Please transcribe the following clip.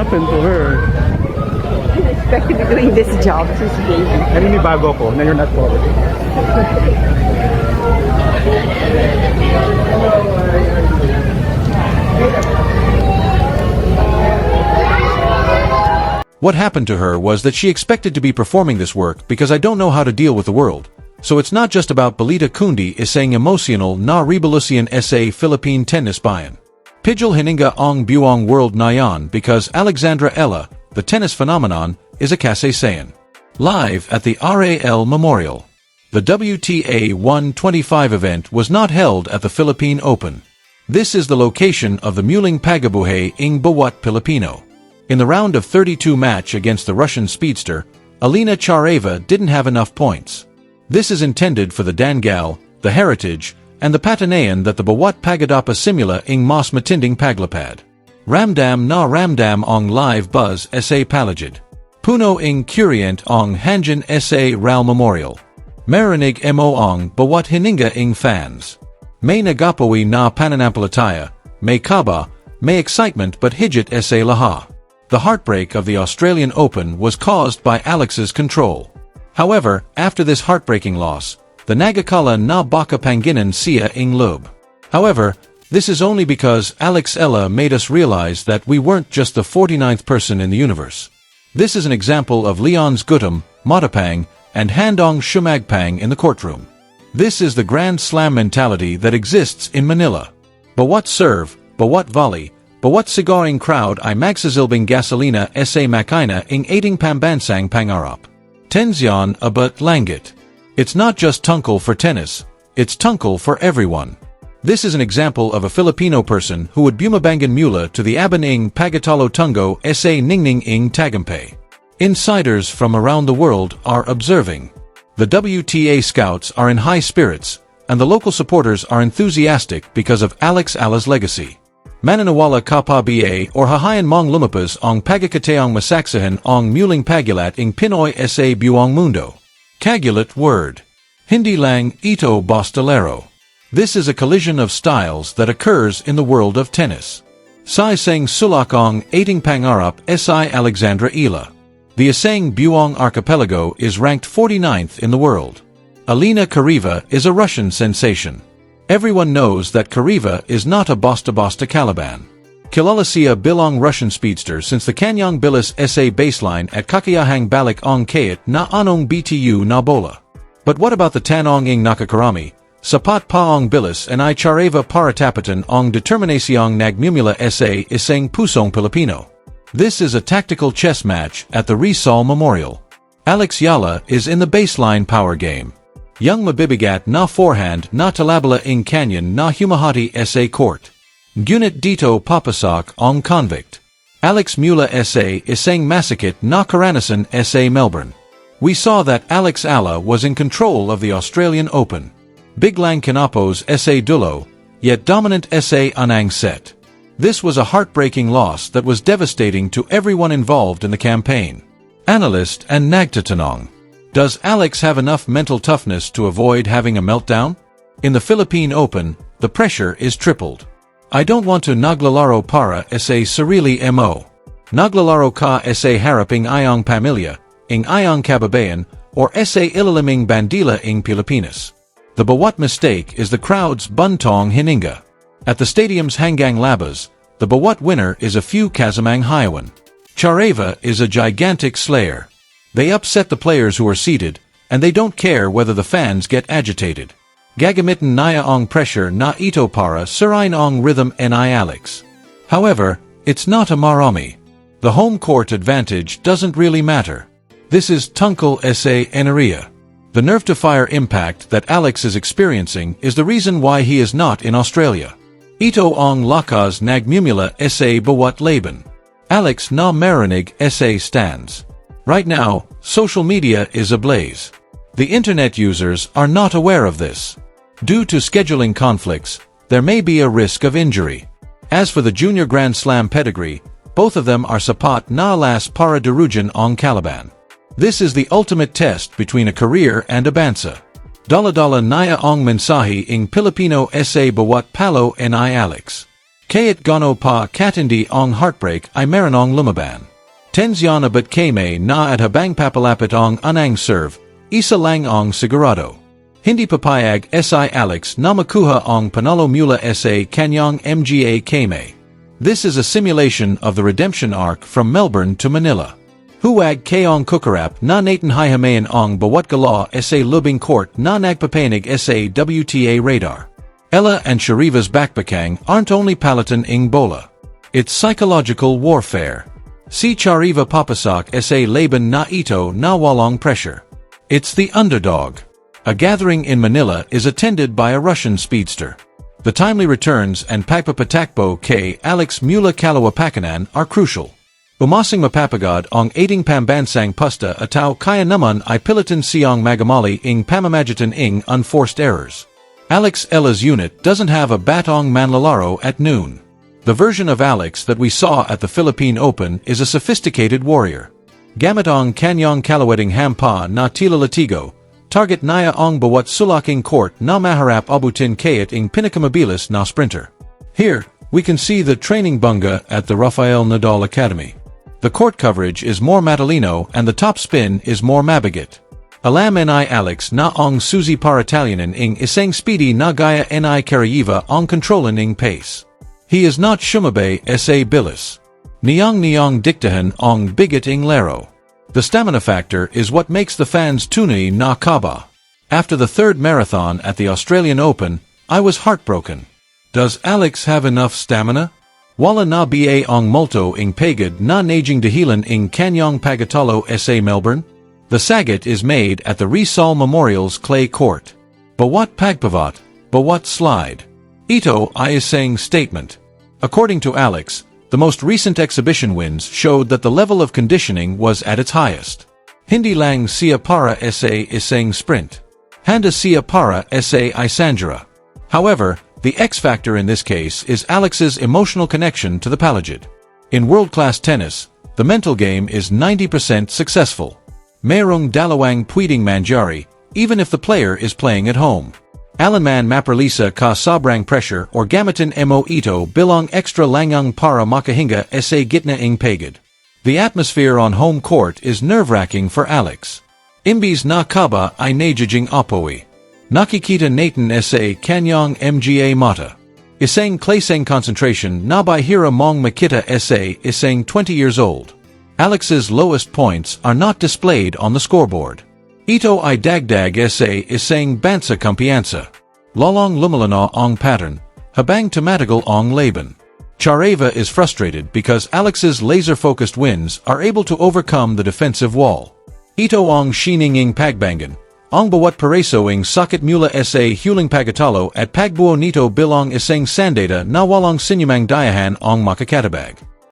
happened to her? I expect to be doing this job since baby. Naninibago ko na you're not forward. What happened to her was that she expected to be performing this work because I don't know how to deal with the world. So it's not just about balita kundi isang emotional na revolution sa Philippine tennis bayan. Pijal hininga ang buong world nayon because Alexandra Eala, the tennis phenomenon, is a kasaysayan. Live at the RAL Memorial. The WTA 125 event was not held at the Philippine Open. This is the location of the Muling Pagabuhay ng Bawat Pilipino. In the round of 32 match against the Russian speedster, Alina Charaeva didn't have enough points. This is intended for the Dangal, the Heritage, and the Patanayan that the Bawat Pagadapa Simula ing Mas Matinding Paglapad. Ramdam na ramdam ong live buzz sa palagid. Puno ing curient ong Hanjan sa Ral Memorial. Marinig mo ong Bawat hininga ing fans. May nagapawi na pananampalataya, may kaba, may excitement but higit sa laha. The heartbreak of the Australian Open was caused by Alex's control. However, after this heartbreaking loss, the Nagakala na baka panginan siya ing lub. However, this is only because Alex Eala made us realize that we weren't just the 49th person in the universe. This is an example of Leon's Gutam, Matapang, and Handong Shumagpang in the courtroom. This is the Grand Slam mentality that exists in Manila. Bawat serve, bawat volley, bawat sigaring crowd ay magsazilbing gasolina sa makina ing ating pambansang pangarap. Tensyon abat langit. It's not just tungkol for tennis, it's tungkol for everyone. This is an example of a Filipino person who would bumabangan mula to the aban ing pagatalo tungo sa ningning ing tagumpay. Insiders from around the world are observing. The WTA scouts are in high spirits, and the local supporters are enthusiastic because of Alex Eala's legacy. Mananawala kapa ba or hahayan mong lumapas ong pagkakataong masaksahan ong muling pagulat ing Pinoy sa buong mundo. Kagulat word. Hindi lang ito bostalero. This is a collision of styles that occurs in the world of tennis. Sai sang sulakong ating pangarap si Alexandra Eala. The Asang Buong Archipelago is ranked 49th in the world. Alina Charaeva is a Russian sensation. Everyone knows that Charaeva is not a Basta Caliban. Kilalasia bilong Russian speedster since the Kanyang Bilis SA baseline at Kakayahang Balik Ong Kayat na Anong BTU na Bola. But what about the Tanong ing Nakakarami, Sapat Paong Bilis and I Charaeva Paratapatan ong Determinaciong Nagmumula SA Isang Pusong Filipino? This is a tactical chess match at the Rizal Memorial. Alex Eala is in the baseline power game. Young mabibigat na forehand na talabala ing canyon na humahati sa court. Gunit dito papasak ong convict. Alex Mula sa isang masakit na karanasan sa Melbourne. We saw that Alex Eala was in control of the Australian Open. Biglang kinapos sa dulo, yet dominant sa anang set. This was a heartbreaking loss that was devastating to everyone involved in the campaign. Analyst and nagtatanong. Does Alex have enough mental toughness to avoid having a meltdown? In the Philippine Open, the pressure is tripled. I don't want to naglalaro para sa sarili mo. Naglalaro ka sa haraping iyong pamilya, ing iyong kababayan, or sa ilaliming bandila ing Pilipinas. The bawat mistake is the crowd's buntong hininga. At the stadium's hanggang labas, the bawat winner is a few kazamang hayawan. Charaeva is a gigantic slayer. They upset the players who are seated, and they don't care whether the fans get agitated. Gagamitan naya ong pressure na ito para sirain ong rhythm ni Alex. However, it's not a marami. The home court advantage doesn't really matter. This is tungkol sa eneria. The nerve-to-fire impact that Alex is experiencing is the reason why he is not in Australia. Ito ong lakas nagmumula sa bawat laban. Alex na marinig sa stands. Right now, social media is ablaze. The internet users are not aware of this. Due to scheduling conflicts, there may be a risk of injury. As for the Junior Grand Slam pedigree, both of them are sapat na las para derujan ong Calaban. This is the ultimate test between a career and a bansa. Dala-dala naya ong mensahe ing Filipino sa bawat palo ni Alex. Kayat gano pa katindi ong heartbreak I maranong lumaban. Tenziana but kame na at habang papalapit ong unang serve, isa lang ong sigurado. Hindi papayag si Alex na makuha ong panalo mula sa kanyang mga kame. This is a simulation of the redemption arc from Melbourne to Manila. Huwag kayong kukarap na natin hihamayan ong bawat galaw sa lubing court na nagpapanig sa WTA radar. Eala and Charaeva's backbacking aren't only palitan ing bola. It's psychological warfare. Si Charaeva papasak sa laban na ito na walong pressure. It's the underdog. A gathering in Manila is attended by a Russian speedster. The timely returns and pagpapatakbo kay Alex mula Kalawapakanan are crucial. Umasing mapapagod ang ating pambansang pusta ataw kaya naman ay pilitan siyang magamali ing pamamagitan ing unforced errors. Alex Eala's unit doesn't have a batong manlalaro at noon. The version of Alex that we saw at the Philippine Open is a sophisticated warrior. Gamit ang kanyang kalaweding hampa na tila latigo, target naya ang bawat sulaking court na maharap abutin kayat ing pinakamabilis na sprinter. Here, we can see the training bunga at the Rafael Nadal Academy. The court coverage is more matalino and the top spin is more mabigat. Alam ni Alex na ang suzi para Italianan ing isang speedy na gaya ni Charaeva ang kontrolan ing pace. He is not shumabe sa bilis. Niyang diktahan ang bigat ing laro. The stamina factor is what makes the fans tunay na kaba. After the third marathon at the Australian Open, I was heartbroken. Does Alex have enough stamina? Wala na ba ang multo ing pagod na naging dahilan ing kanyang pagatalo sa Melbourne? The sagat is made at the Rizal Memorial's clay court. Bawat pagpavat, bawat slide. Ito ay isang statement. According to Alex, the most recent exhibition wins showed that the level of conditioning was at its highest. Hindi lang siya para sa isang sprint. Handa siya para sa Alexandra. However, the X-factor in this case is Alex's emotional connection to the palagid. In world-class tennis, the mental game is 90% successful. Mayroong dalawang pwedeng mangyari, even if the player is playing at home. Alanman mapralisa ka sobrang pressure or gamitin mo ito bilang extra langang para makahinga sa gitna ing pagod. The atmosphere on home court is nerve-wracking for Alex. Imbis na kaba ay najijing apoy. Nakikita natin sa kanyang mga mata. Isang klaseng concentration na bihira mong makita sa isang 20 years old. Alex's lowest points are not displayed on the scoreboard. Ito ay dagdag sa isang bansa kumpiyansa. Lalong lumalana ang pattern, habang tumatagal ang laban. Charaeva is frustrated because Alex's laser-focused wins are able to overcome the defensive wall. Ito ang shininging pagbangan. Ang bawat pareso ing sakit mula sa huling pagatalo at pagbuo nito bilang isang sandata na walang sinumang dayahan ang makakatabag.